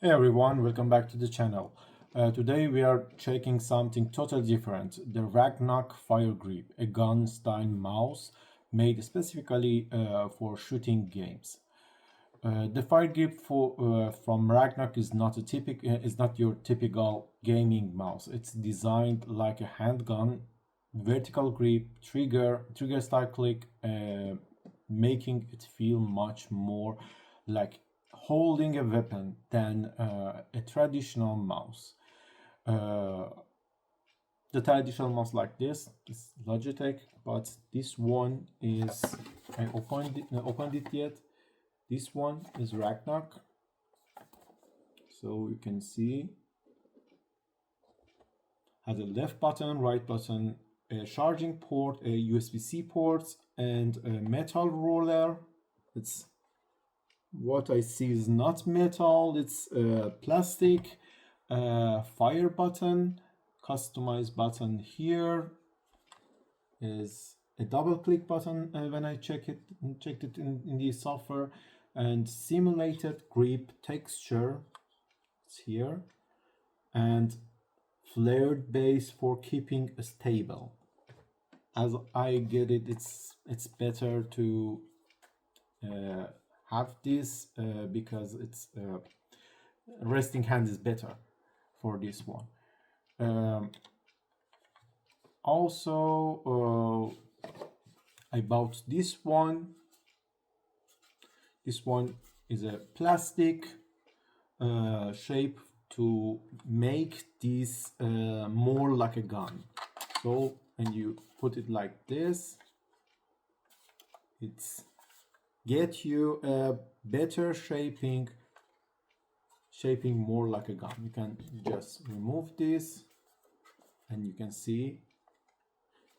Hey everyone, welcome back to the channel. Today we are checking something totally different, the Ragnok FireGrip, a gun-style mouse made specifically for shooting games. The FireGrip from Ragnok is not your typical gaming mouse. It's designed like a handgun, vertical grip, trigger style click, making it feel much more like holding a weapon than a traditional mouse. Uh, the traditional mouse like this is Logitech, but this one is I opened it yet. This one is Ragnok, so you can see has a left button, right button, a charging port, a USB-C port, and a metal roller. It's what I see is not metal, it's plastic. Fire button, customized button here is a double click button when I checked it in the software, and simulated grip texture is here, and flared base for keeping stable. As I get it, it's better to have this because it's resting hand is better for this one. Also, I bought this one. This one is a plastic shape to make this more like a gun. So when you put it like this, it's get you a better shaping more like a gun. You can just remove this and you can see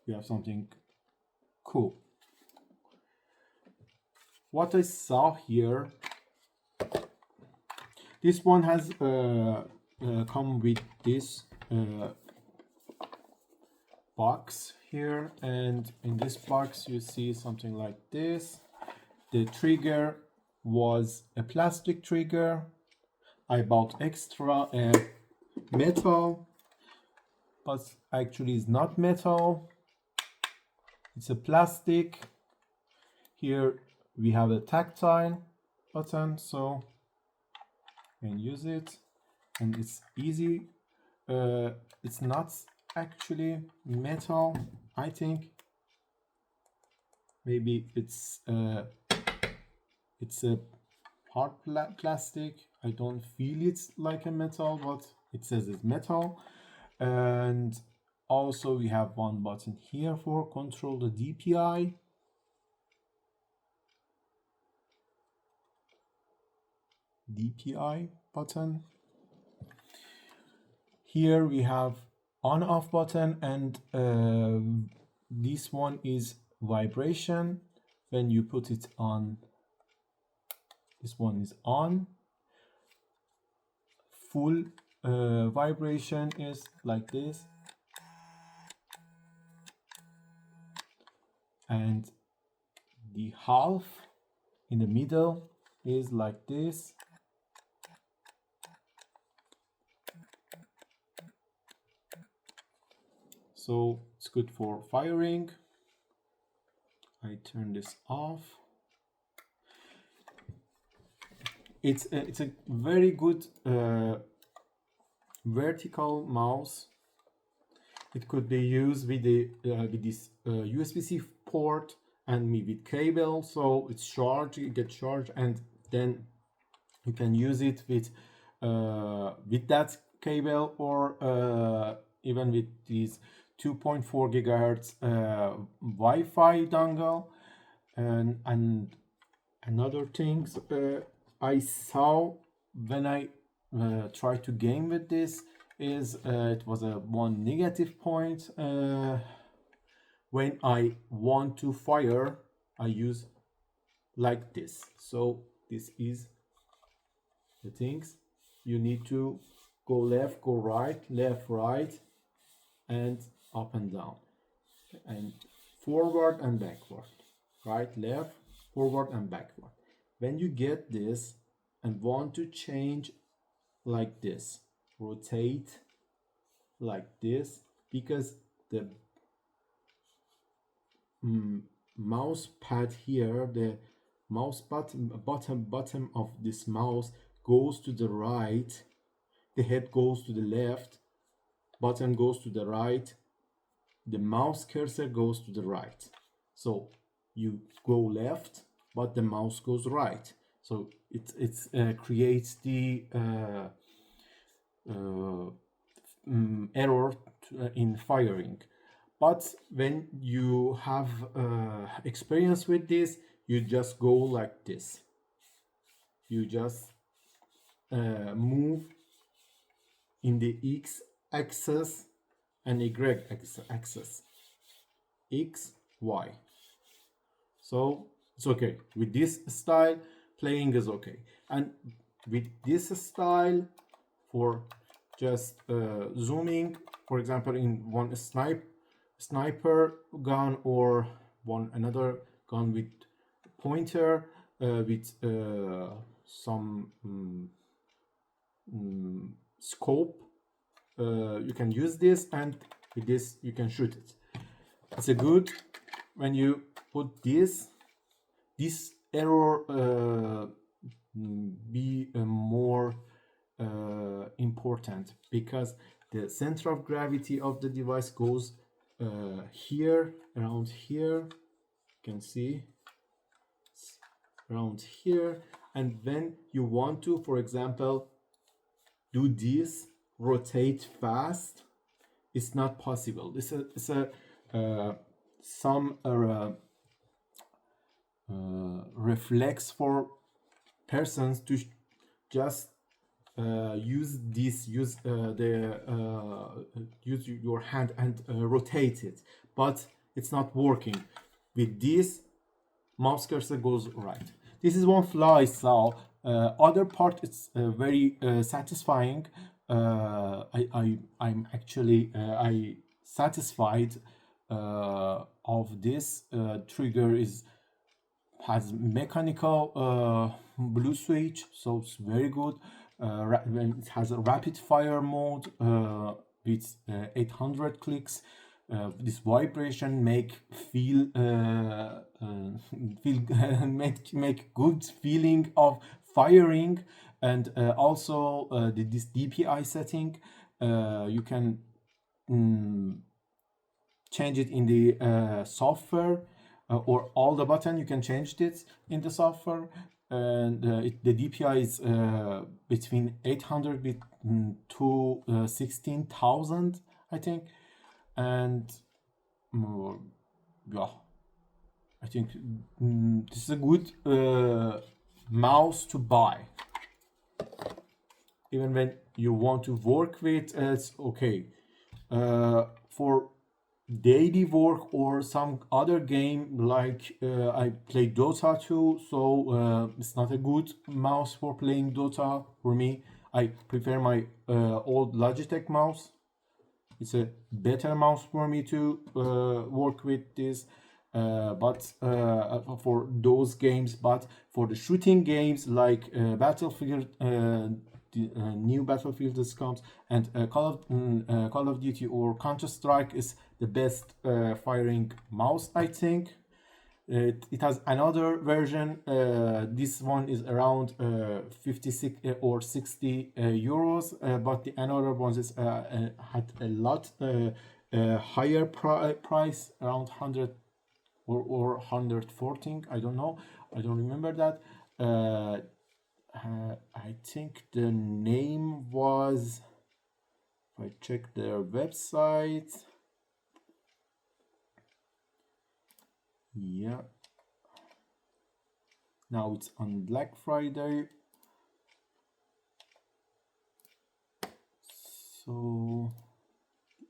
you have something cool. What I saw here, this one has come with this box here, and in this box you see something like this. The trigger was a plastic trigger. I bought extra metal, but actually it's not metal. It's a plastic. Here we have a tactile button, so you can use it, and it's easy. It's not actually metal, I think. Maybe it's a hard plastic. I don't feel it's like a metal, but it says it's metal. And also we have one button here for control the DPI. Button. Here we have on-off button, and this one is vibration. When you put it on, this one is on. Full vibration is like this, and the half in the middle is like this. So it's good for firing. I turn this off. It's a very good vertical mouse. It could be used with the with this USB-C port and with cable, so it's charged, you get charged, and then you can use it with that cable, or even with these 2.4 gigahertz Wi-Fi dongle. And another things I saw when I tried to game with this is it was a one negative point. When I want to fire, I use like this. So this is the things you need to go left, go right, left, right, and up and down, and forward and backward, right, left, forward and backward. When you get this and want to change like this, rotate like this, because the mouse pad here, the mouse bottom of this mouse goes to the right, the head goes to the left, button goes to the right, the mouse cursor goes to the right. So you go left, but the mouse goes right. So it creates the error in firing. But when you have experience with this, you just go like this. You just move in the X axis and Y axis. X, Y. So it's okay. With this style, playing is okay. And with this style, for just zooming, for example, in one sniper gun or another gun with pointer, with some scope, you can use this, and with this you can shoot it. It's a good when you put this error be more important, because the center of gravity of the device goes here, around here. You can see it's around here, and when you want to, for example, do this, rotate fast, it's not possible. It's a some reflex for persons to just use your hand and rotate it, but it's not working. With this, mouse cursor goes right. This is one flaw I saw. Other part, it's very satisfying. I'm actually I satisfied of this. Trigger has mechanical blue switch, so it's very good. It has a rapid fire mode with 800 clicks. This vibration make good feeling of firing, and also this DPI setting, you can change it in the software, or all the button you can change it in the software, and the DPI is between 800 to 16,000, I think, and yeah, I think this is a good mouse to buy. Even when you want to work with, it's okay. For daily work or some other game, like I play Dota 2, so it's not a good mouse for playing Dota for me. I prefer my old Logitech mouse. It's a better mouse for me to work with this, but for those games. But for the shooting games like Battlefield, the new Battlefield that comes, and Call of Duty or Counter-Strike is the best firing mouse, I think. It has another version. This one is around 56 or 60 euros, but the another ones is had a lot higher price, around 100 or 114. I don't know. I don't remember that. I think the name was, if I check their website, yeah, now it's on Black Friday, so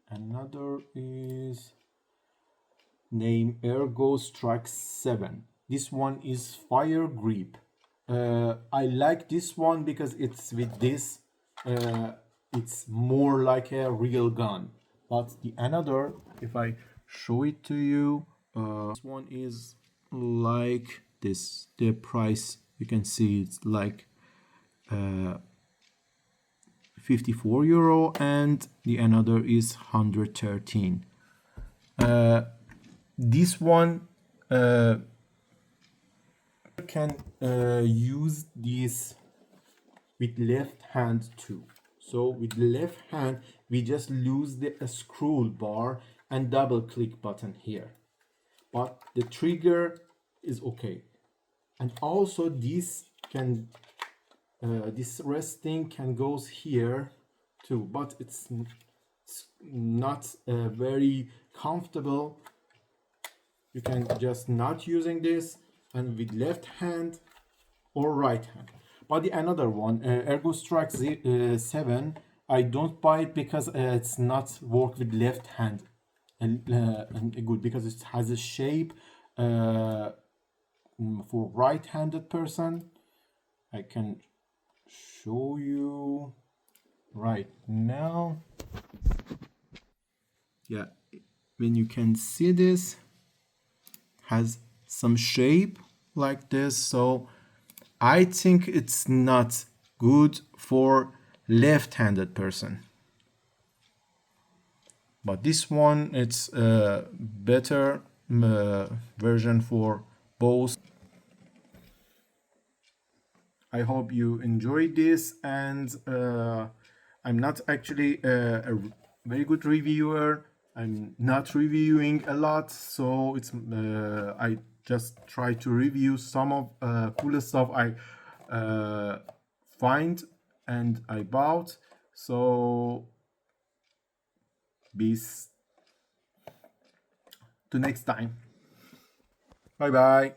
another is name Ergo Strike 7. This one is FireGrip. I like this one because it's with this, it's more like a real gun. But the another, if I show it to you, this one is like this. The price, you can see it's like 54 euro, and the another is 113. This one can use this with left hand too. So with the left hand we just use the scroll bar and double click button here, but the trigger is okay. And also this can this resting can goes here too, but it's not very comfortable. You can just not using this and with left hand or right hand. But the another one, Ergo Strike 7, I don't buy it because it's not work with left hand and good, because it has a shape for right-handed person. I can show you right now. Yeah, when you can see this, has some shape like this, so I think it's not good for left-handed person. But this one, it's a better version for both. I hope you enjoyed this, and I'm not actually a very good reviewer. I'm not reviewing a lot, so it's I just try to review some of coolest stuff I find and I bought. So peace to next time. Bye bye.